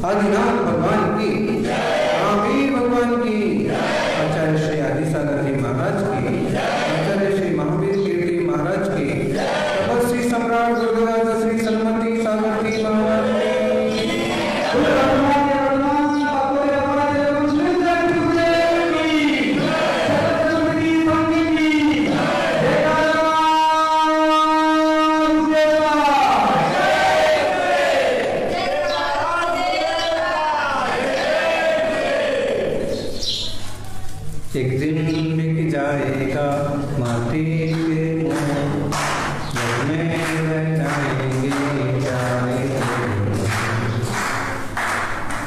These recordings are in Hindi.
आदिनाथ भगवान की, महावीर भगवान की, आचार्य श्री आदिसागर जी महाराज की, आचार्य श्री महावीर कीर्ति महाराज की, तपस्वी सम्राट गुरुदेव श्री सन्मति सागर जी महाराज की। एक दिन बिक जाएगा माटी के मोह, घर में रह जाएंगे प्यारे।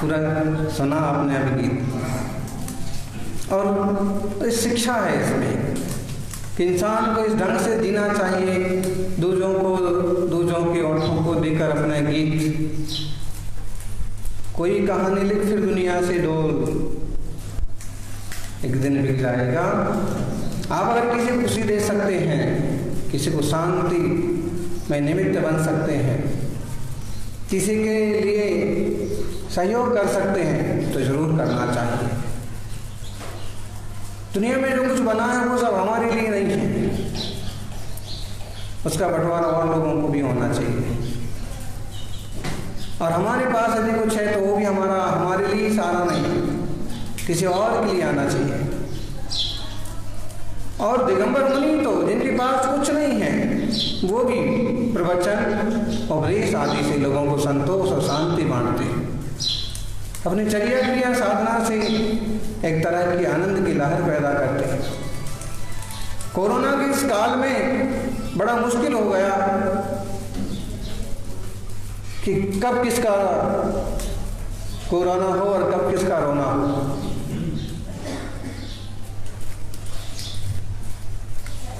पूरा सुना आपने अभी गीत, और शिक्षा है इसमें कि इंसान को इस ढंग से जीना चाहिए। दूजों के ओठों को देकर अपना गीत, कोई कहानी लिख फिर दुनिया से डोल, एक दिन बिक जाएगा। आप अगर किसी को खुशी दे सकते हैं, किसी को शांति में निमित्त बन सकते हैं, किसी के लिए सहयोग कर सकते हैं तो जरूर करना चाहिए। दुनिया में जो कुछ बना है वो सब हमारे लिए नहीं है, उसका बंटवारा और लोगों को भी होना चाहिए। और हमारे पास यदि कुछ है तो वो भी हमारे लिए सारा नहीं, किसी और के लिए आना चाहिए। और दिगंबर मुनि तो जिनके पास कुछ नहीं है, वो भी प्रवचन उपदेश आदि से लोगों को संतोष और शांति बांटते हैं। अपनी चर्या क्रिया साधना से एक तरह की आनंद की लहर पैदा करते हैं। कोरोना के इस काल में बड़ा मुश्किल हो गया कि कब किसका कोरोना हो और कब किसका रोना हो।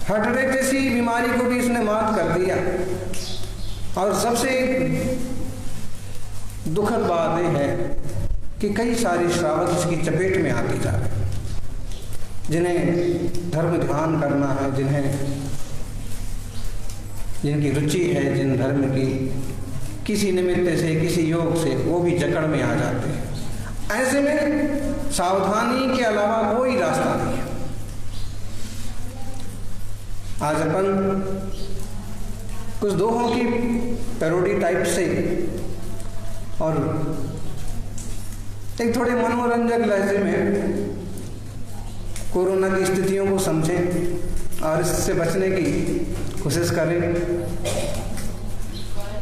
हार्ट अटैक जैसी बीमारी को भी इसने मात कर दिया। और सबसे दुखद बात यह है कि कई सारी श्रावक इसकी चपेट में आती जा रहे हैं, जिन्हें धर्म ध्यान करना है, जिनकी रुचि है जिन धर्म की, किसी निमित्त से किसी योग से वो भी जकड़ में आ जाते हैं। ऐसे में सावधानी के अलावा कोई रास्ता नहीं है। आज अपन कुछ दोहों की पैरोडी टाइप से और एक थोड़े मनोरंजक लहजे में कोरोना की स्थितियों को समझें और इससे बचने की कोशिश करें।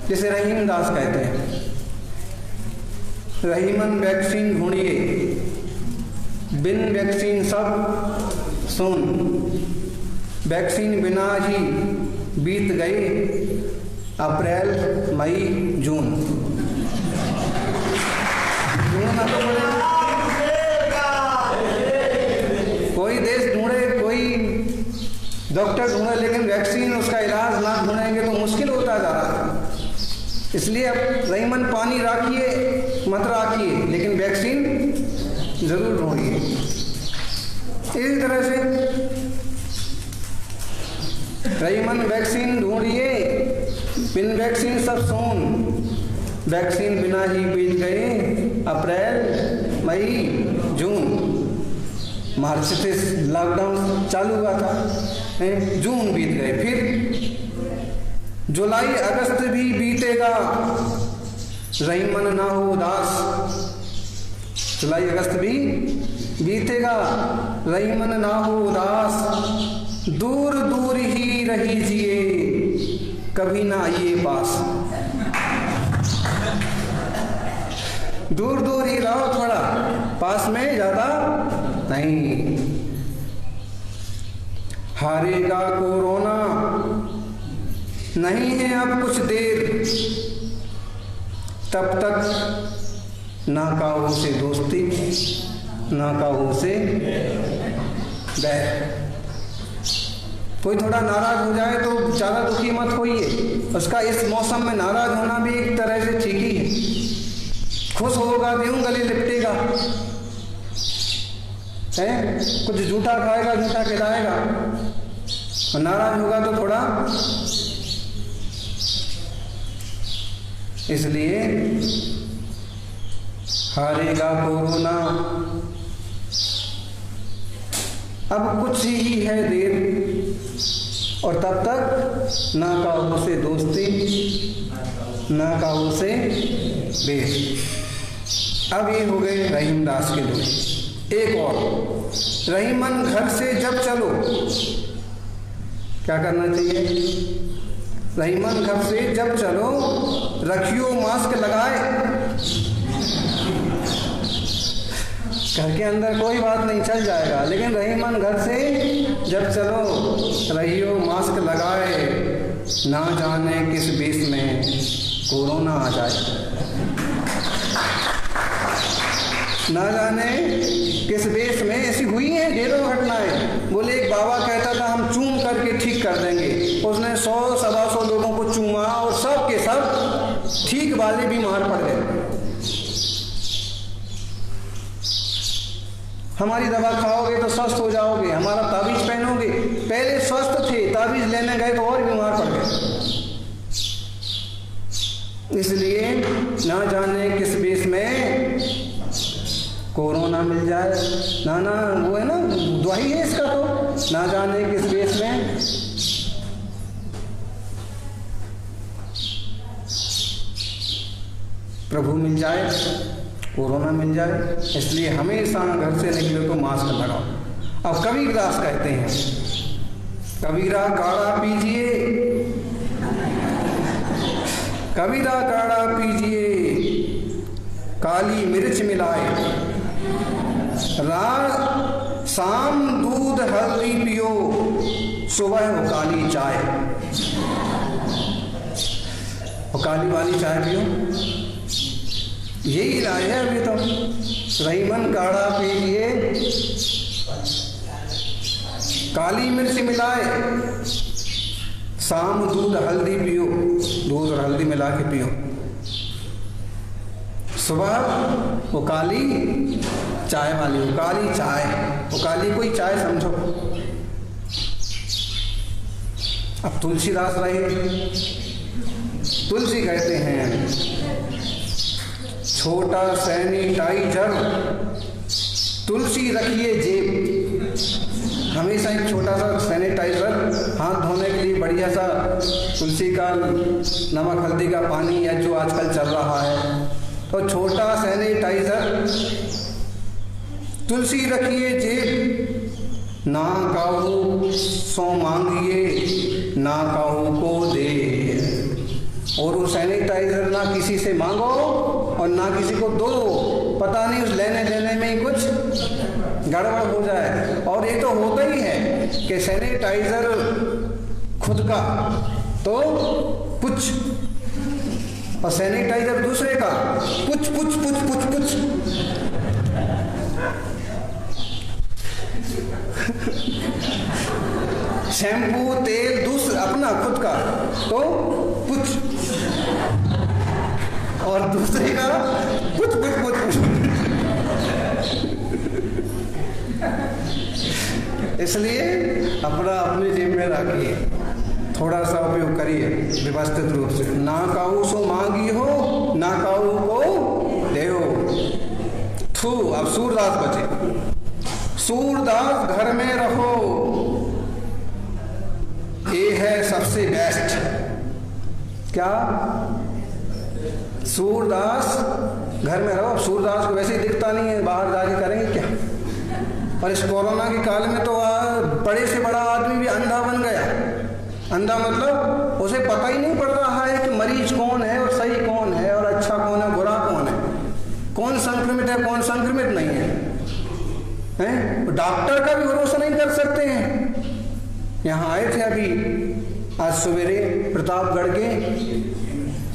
जैसे रहीम दास कहते हैं, रहीमन वैक्सीन ढूंढिए, बिन वैक्सीन सब सुन, वैक्सीन बिना ही बीत गए अप्रैल मई जून। कोई देश ढूंढे, कोई डॉक्टर ढूंढे, लेकिन वैक्सीन उसका इलाज ना ढूंढेंगे तो मुश्किल होता जा रहा है। इसलिए अब रहीमन पानी राखिए मत राखिए, लेकिन वैक्सीन जरूर ढूंढिए। इसी तरह से रहीमन वैक्सीन ढूंढिए, बिन वैक्सीन सब सोन, वैक्सीन बिना ही बीत गए अप्रैल मई जून। मार्च से लॉकडाउन चालू हुआ था, जून बीत गए, फिर जुलाई अगस्त भी बीतेगा, रहीमन ना हो उदास। जुलाई अगस्त भी बीतेगा, रहीमन ना हो उदास। दूर दूर ही रहीजिए, कभी ना आइए पास। दूर दूर ही रहो, थोड़ा पास में ज्यादा नहीं। हारेगा कोरोना, नहीं है अब कुछ देर, तब तक ना काहू से दोस्ती, ना काहू से बैर। कोई थोड़ा नाराज हो जाए तो ज़्यादा दुखी मत होइए, उसका इस मौसम में नाराज होना भी एक तरह से ठीक ही है। खुश होगा यूं गले लिपटेगा, है कुछ झूठा खाएगा, झूठा खिलाएगा, और नाराज होगा तो थोड़ा। इसलिए हारेगा कोरोना, अब कुछ ही है देर, और तब तक ना काहू से दोस्ती, ना काहू से बेर। अब ये हो गए रहीमदास के दोहे। एक और, रहीमन घर से जब चलो, क्या करना चाहिए? रहीमन घर से जब चलो, रखियो मास्क लगाए। घर के अंदर कोई बात नहीं, चल जाएगा, लेकिन रहीमन घर से जब चलो, रहियो मास्क लगाए, ना जाने किस बीच में कोरोना आ जाए। ना जाने किस देश में ऐसी हुई हैं ढेरों घटनाएं। बोले एक बाबा कहता था हम चूम करके ठीक कर देंगे, उसने 100-125 लोगों को चूमा और सब के सब ठीक वाले बीमार पड़ गए। हमारी दवा खाओगे तो स्वस्थ हो जाओगे, हमारा ताबीज पहनोगे, पहले स्वस्थ थे, ताबीज लेने गए तो और बीमार पड़ गए। इसलिए ना जाने किस देश में कोरोना मिल जाए। ना वो है ना, दुआई है इसका, तो ना जाने किस देश में प्रभु मिल जाए, कोरोना मिल जाए। इसलिए हमेशा घर से निकले तो मास्क लगाओ। अब कबीरदास कहते हैं, कबीरा काढ़ा पीजिए, कबीरा काढ़ा पीजिए, काली मिर्च मिलाए, रात शाम दूध हल्दी पियो, सुबह हो काली चाय। और काली वाली चाय पियो, यही इलाज है अभी तो। रहीमन काढ़ा पीजिए, काली मिर्च मिलाए, शाम दूध हल्दी पियो, दूध और हल्दी मिला के पियो, सुबह वो काली चाय वाली, वो काली चाय, वो काली कोई चाय समझो। अब तुलसीदास रहे, तुलसी कहते हैं छोटा सैनिटाइजर तुलसी रखिए जेब। हमेशा एक छोटा सा सैनिटाइजर हाथ धोने के लिए बढ़िया सा तुलसी का नमक हल्दी का पानी, या जो आजकल चल रहा है, तो छोटा सैनिटाइजर तुलसी रखिए जेब, ना काहू सो मांगिए, ना काहू को दे। और वो सैनिटाइजर ना किसी से मांगो और ना किसी को दो, पता नहीं उस लेने देने में ही कुछ गड़बड़ हो जाए। और ये तो होता ही है कि सैनिटाइजर खुद का तो कुछ, और सैनिटाइजर दूसरे का कुछ कुछ कुछ कुछ कुछ। शैम्पू तेल दूसरा अपना खुद का तो कुछ, और दूसरे का कुछ कुछ कुछ कुछ। इसलिए अपना अपनी जेब में रखिए, थोड़ा सा उपयोग करिए व्यवस्थित रूप से। ना काहू सो मांगी हो, ना काहू को देओ। थू, अब सूरदास बचे। सूरदास घर में रहो, ये है सबसे बेस्ट। क्या? सूरदास घर में रहो। सूरदास को वैसे ही दिखता नहीं है, बाहर जाके करेंगे क्या? और इस कोरोना के काल में तो बड़े से बड़ा आदमी भी अंधा बन गया। अंधा मतलब उसे पता ही नहीं पड़ रहा है कि मरीज कौन है और सही कौन है और अच्छा कौन है, बुरा कौन है, कौन संक्रमित है कौन संक्रमित नहीं है, हैं? डॉक्टर का भी भरोसा नहीं कर सकते हैं। यहाँ आए थे अभी आज सवेरे प्रतापगढ़ के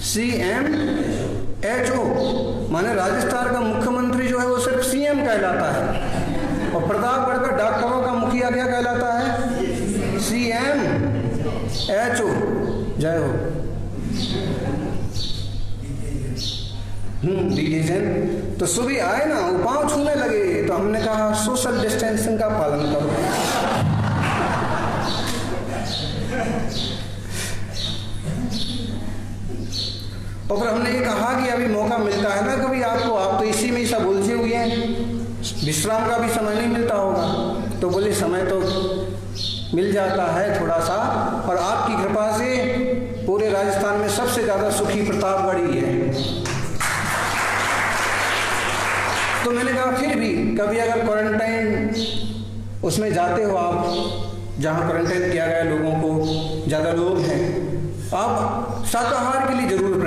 CMHO, माने राजस्थान का मुख्यमंत्री जो है वो सिर्फ CM कहलाता है, और प्रतापगढ़ का डॉक्टरों का मुखिया क्या कहलाता है? CMHO। जय हो। डिलीजन। तो सुबह आए ना, वो पाँव छूने लगे, तो हमने कहा सोशल डिस्टेंसिंग का पालन करो। और फिर हमने ये कहा कि अभी मौका मिलता है ना कभी आपको, आप तो इसी में ही सब उलझे हुए हैं, विश्राम का भी समय नहीं मिलता होगा। तो बोले समय तो मिल जाता है थोड़ा सा, और आपकी कृपा से पूरे राजस्थान में सबसे ज़्यादा सुखी प्रतापगढ़ ही है। तो मैंने कहा फिर भी कभी अगर क्वारंटाइन उसमें जाते हो आप, जहाँ क्वारंटाइन किया गया लोगों को, ज़्यादा लोग हैं, आप शाकाहार के लिए जरूर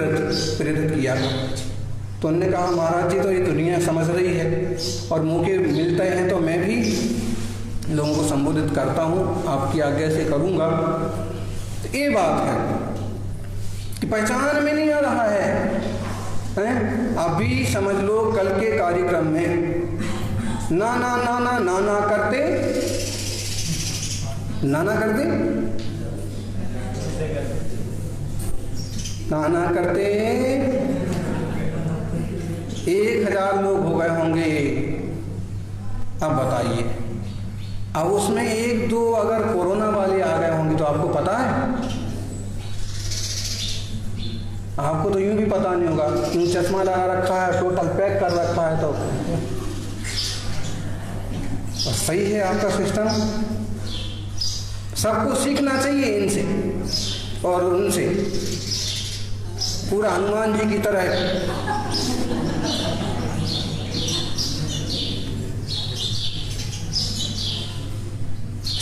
प्रेरित किया। तो उन्होंने कहा महाराज जी तो ये दुनिया समझ रही है और मौके मिलते हैं तो मैं भी लोगों को संबोधित करता हूँ, आपकी आज्ञा से करूँगा। तो ये बात है कि पहचान में नहीं आ रहा है, अभी समझ लो कल के कार्यक्रम में ना ना ना ना ना ना करते, ना ना करते, ना ना करते 1000 लोग हो गए होंगे। अब बताइए, अब उसमें 1-2 अगर कोरोना वाले आ गए होंगे तो आपको पता है? आपको तो यूं भी पता नहीं होगा, यूं चश्मा लगा रखा है, टोटल पैक कर रखा है। तो सही है आपका सिस्टम, सबको सीखना चाहिए इनसे और उनसे, पूरा हनुमान जी की तरह।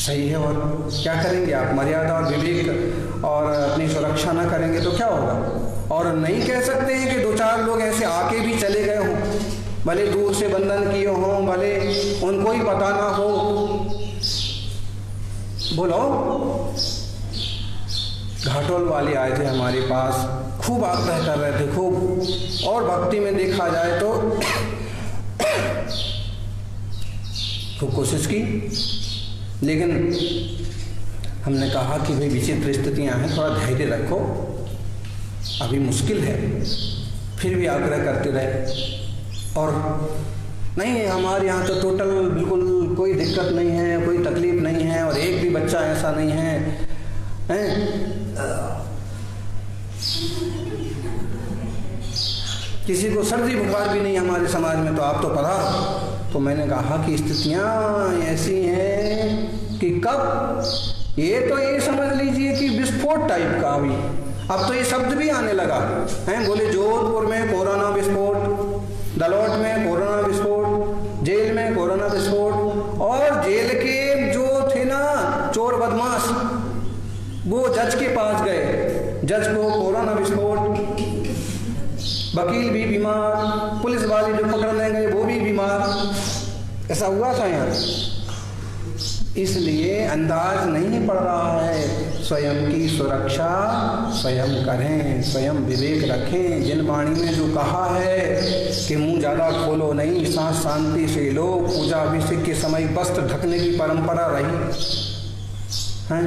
सही है, और क्या करेंगे आप? मर्यादा और विवेक और अपनी सुरक्षा ना करेंगे तो क्या होगा? और नहीं कह सकते हैं कि 2-4 लोग ऐसे आके भी चले गए हों, भले दूर से बंधन किए हों, भले उनको ही पता ना हो। बोलो, घाटोल वाले आए थे हमारे पास, खूब आग्रह कर रहे थे, खूब, और भक्ति में देखा जाए तो खूब कोशिश की, लेकिन हमने कहा कि भाई विचित्र स्थितियां हैं, थोड़ा धैर्य रखो, अभी मुश्किल है। फिर भी आग्रह करते रहे, और नहीं हमारे यहाँ तो टोटल बिल्कुल कोई दिक्कत नहीं है, कोई तकलीफ नहीं है, और एक भी बच्चा ऐसा नहीं है, किसी को सर्दी बुखार भी नहीं हमारे समाज में, तो आप तो पधारो। तो मैंने कहा कि स्थितियां ऐसी हैं कि कब, ये तो ये समझ लीजिए कि विस्फोट टाइप का, अभी अब तो ये शब्द भी आने लगा है। बोले जोधपुर में कोरोना विस्फोट, दलोट में कोरोना विस्फोट, जेल में कोरोना विस्फोट, और जेल के जो थे ना चोर बदमाश, वो जज के पास गए, जज को कोरोना विस्फोट, वकील भी बीमार, पुलिस वाले जो पकड़ने गए वो भी बीमार, ऐसा हुआ था यहाँ। इसलिए अंदाज नहीं पड़ रहा है, स्वयं की सुरक्षा स्वयं करें, स्वयं विवेक रखें। जिन वाणी में जो कहा है कि मुंह ज़्यादा खोलो नहीं, सांस शांति से लो, पूजा अभिषेक के समय वस्त्र ढकने की परंपरा रही है,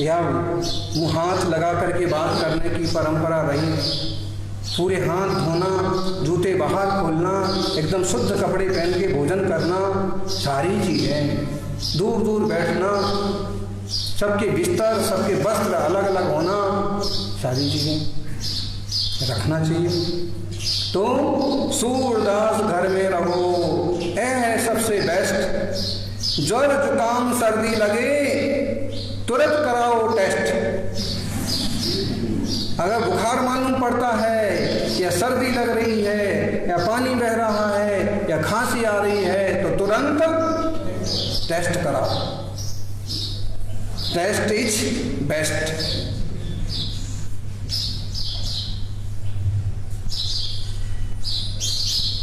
या मुँह हाथ लगा करके बात करने की परंपरा रही, पूरे हाथ धोना, जूते बाहर खोलना, एकदम शुद्ध कपड़े पहन के भोजन करना, सारी चीज़ें, दूर दूर बैठना, सबके बिस्तर सबके वस्त्र अलग अलग होना, सारी चीज़ें रखना चाहिए। तो सूरदास घर में रहो, है सबसे बेस्ट। ज्वर जुकाम सर्दी लगे तुरंत कराओ टेस्ट। अगर बुखार मालूम पड़ता है, या सर्दी लग रही है, या पानी बह रहा है, या खांसी आ रही है, तो तुरंत टेस्ट कराओ। Test is best.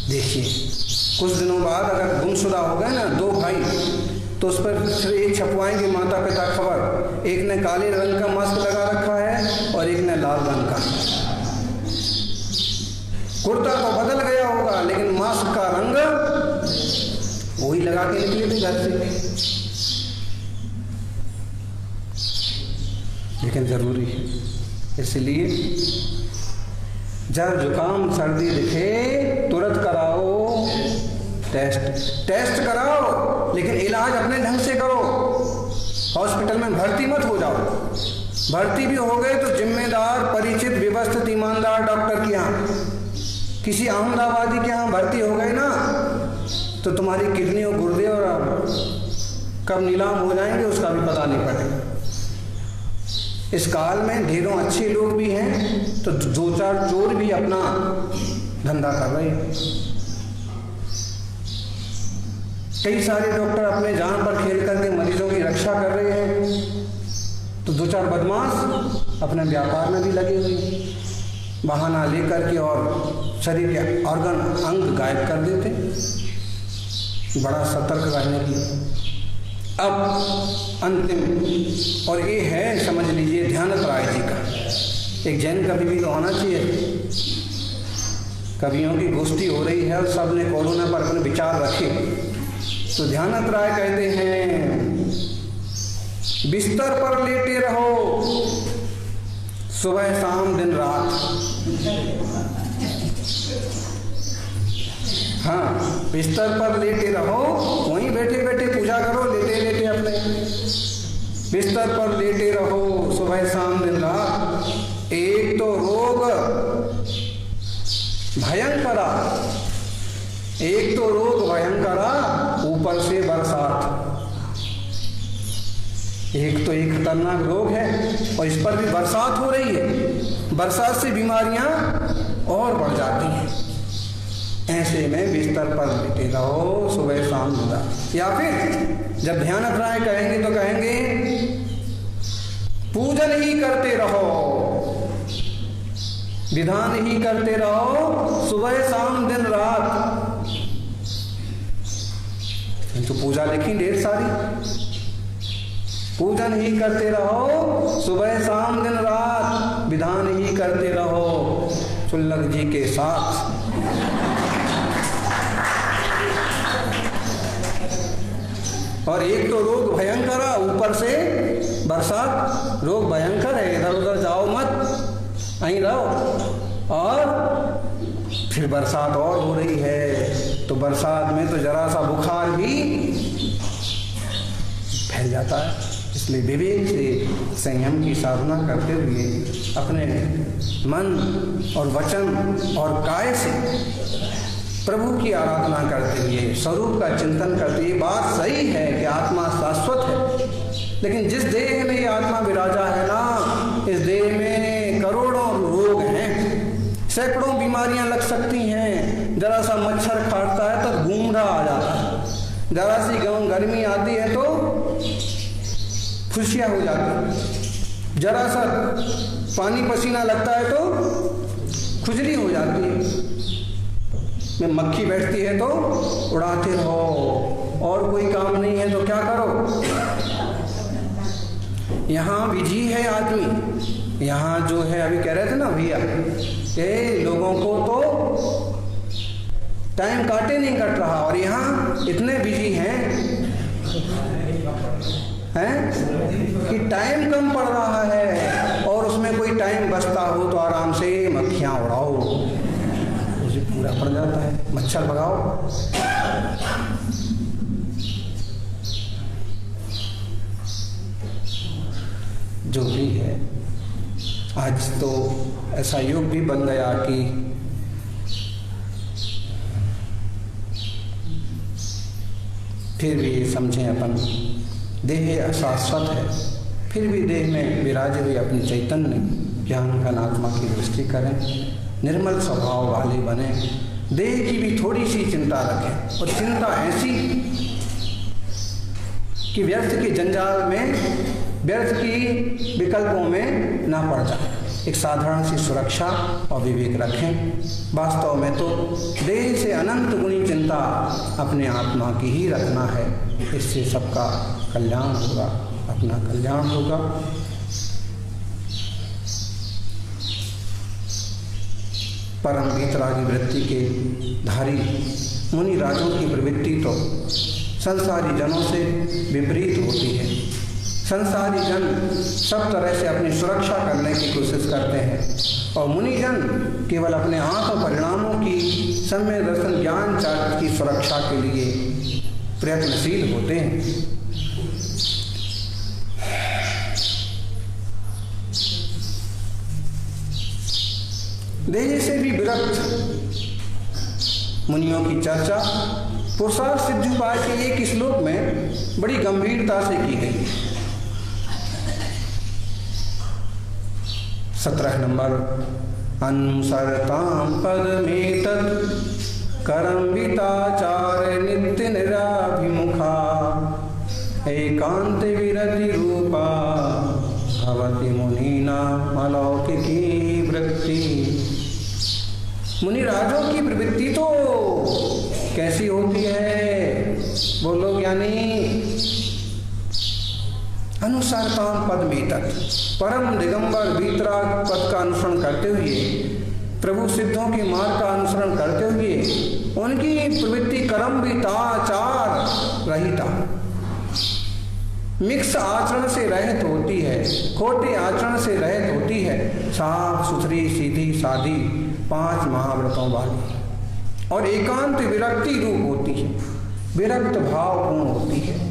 देखिए कुछ दिनों बाद अगर गुमशुदा हो गए ना 2 भाई, तो उस पर एक छपवाएंगे माता पिता खबर, एक ने काले रंग का मास्क लगा रखा है और एक ने लाल रंग का। कुर्ता तो बदल गया होगा, लेकिन मास्क का रंग वही लगा के निकले थे घर से। लेकिन जरूरी है, इसलिए जब जुकाम सर्दी दिखे तुरंत कराओ टेस्ट कराओ, लेकिन इलाज अपने ढंग से करो। हॉस्पिटल में भर्ती मत हो जाओ। भर्ती भी हो गए तो जिम्मेदार, परिचित, व्यवस्थित, ईमानदार सरकार डॉक्टर के यहाँ, किसी अहमदाबादी के यहाँ भर्ती हो गए ना तो तुम्हारी किडनी और गुर्दे और कब नीलाम हो जाएंगे उसका भी पता नहीं पड़ेगा। इस काल में ढेरों अच्छे लोग भी हैं तो दो चार चोर भी अपना धंधा कर रहे हैं। कई सारे डॉक्टर अपने जान पर खेल करके मरीजों की रक्षा कर रहे हैं तो दो चार बदमाश अपने व्यापार में भी लगे हुए हैं, बहाना लेकर के और शरीर के ऑर्गन अंग गायब कर देते। बड़ा सतर्क रहने की। अब अंतिम और ये है, समझ लीजिए, ध्यानत्राय जी का एक जैन कवि भी तो होना चाहिए। कवियों की गोष्ठी हो रही है और सब ने कोरोना पर अपने विचार रखे तो ध्यानत्राय कहते हैं, बिस्तर पर लेटे रहो सुबह शाम दिन रात। हाँ, बिस्तर पर लेटे रहो, वहीं बैठे बैठे पूजा करो, लेटे लेटे अपने बिस्तर पर लेटे रहो सुबह शाम दिन रात। एक तो रोग भयंकरा, एक तो रोग भयंकरा, ऊपर से बरसात। एक तो एक खतरनाक रोग है और इस पर भी बरसात हो रही है। बरसात से बीमारियां और बढ़ जाती हैं। ऐसे में बिस्तर पर लेटे रहो सुबह शाम दिन रात। या फिर जब ध्यानत्राय कहेंगे तो कहेंगे, पूजन ही करते रहो, विधान ही करते रहो सुबह शाम दिन रात। तो पूजा लिखी ढेर सारी, पूजन ही करते रहो सुबह शाम दिन रात, विधान ही करते रहो चुल्लक जी के साथ। और एक तो रोग भयंकर, ऊपर से बरसात। रोग भयंकर है, इधर उधर जाओ मत, यहीं रहो। और फिर बरसात और हो रही है तो बरसात में तो जरा सा बुखार भी फैल जाता है। इसलिए विवेक से संयम की साधना करते हुए अपने मन और वचन और काय से प्रभु की आराधना करते हुए स्वरूप का चिंतन करते हुए, बात सही है कि आत्मा शाश्वत है, लेकिन जिस देह में ये आत्मा विराजा है ना, इस देह में करोड़ों रोग हैं, सैकड़ों बीमारियां लग सकती हैं। जरा सा मच्छर काटता है तो घूमड़ा आ जाता है, जरा सी गर्मी आती है तो खुशियां हो जाती, जरा सा पानी पसीना लगता है तो खुजली हो जाती है, में मक्खी बैठती है तो उड़ाते रहो, और कोई काम नहीं है तो क्या करो। यहाँ विधि है आदमी, यहाँ जो है अभी कह रहे थे ना भैया, ये लोगों को तो टाइम काटे नहीं कट रहा, और यहाँ इतने बिजी हैं कि टाइम कम पड़ रहा है, और उसमें कोई टाइम बचता हो तो आराम से मक्खियाँ उड़ाओ, उसे पूरा पड़ जाता है, मच्छर भगाओ। जो भी है, आज तो ऐसा युग भी बन गया कि फिर भी समझें अपन देह अशाश्वत है, फिर भी देह में विराजे हुए अपने चैतन्य ज्ञान का आत्मा की दृष्टि करें, निर्मल स्वभाव वाले बने, देह की भी थोड़ी सी चिंता रखें, और चिंता ऐसी कि व्यर्थ के जंजाल में, व्यर्थ की विकल्पों में ना पड़ जाए। एक साधारण सी सुरक्षा और विवेक रखें। वास्तव में तो देह से अनंत गुणी चिंता अपने आत्मा की ही रखना है, इससे सबका कल्याण होगा, अपना कल्याण होगा। परम वीतरागी वृत्ति के धारी मुनि राजों की प्रवृत्ति तो संसारी जनों से विपरीत होती है। संसारी जन सब तरह से अपनी सुरक्षा करने की कोशिश करते हैं, और मुनिजन केवल अपने आत्म परिणामों की सम्यक दर्शन ज्ञान चार्ट की सुरक्षा के लिए प्रयत्नशील होते हैं। देह से भी विरक्त मुनियों की चर्चा पुरुषार्थ सिद्धि उपाय के एक श्लोक में बड़ी गंभीरता से की गई। 17 नंबर, अनुसरताम पदमेतत् करम्बिताचार्य नित्य निराभिमुखा एकांत विरति रूपा भवति मुनीनाम अलौकिकी वृत्ति। मुनिराजों की प्रवृत्ति तो कैसी होती है, बोलो ज्ञानी। अनुसरताम पदमेतत्, परम दिगंबर वीतराग पद का अनुसरण करते हुए, प्रभु सिद्धों के मार्ग का अनुसरण करते हुए, उनकी प्रवृत्ति करम्बिताचार रहिता, मिक्स आचरण से रहित होती है, खोटे आचरण से रहित होती है, साफ सुथरी सीधी सादी 5 महाव्रतों वाली, और एकांत विरक्ति रूप होती है, विरक्त भावपूर्ण होती है।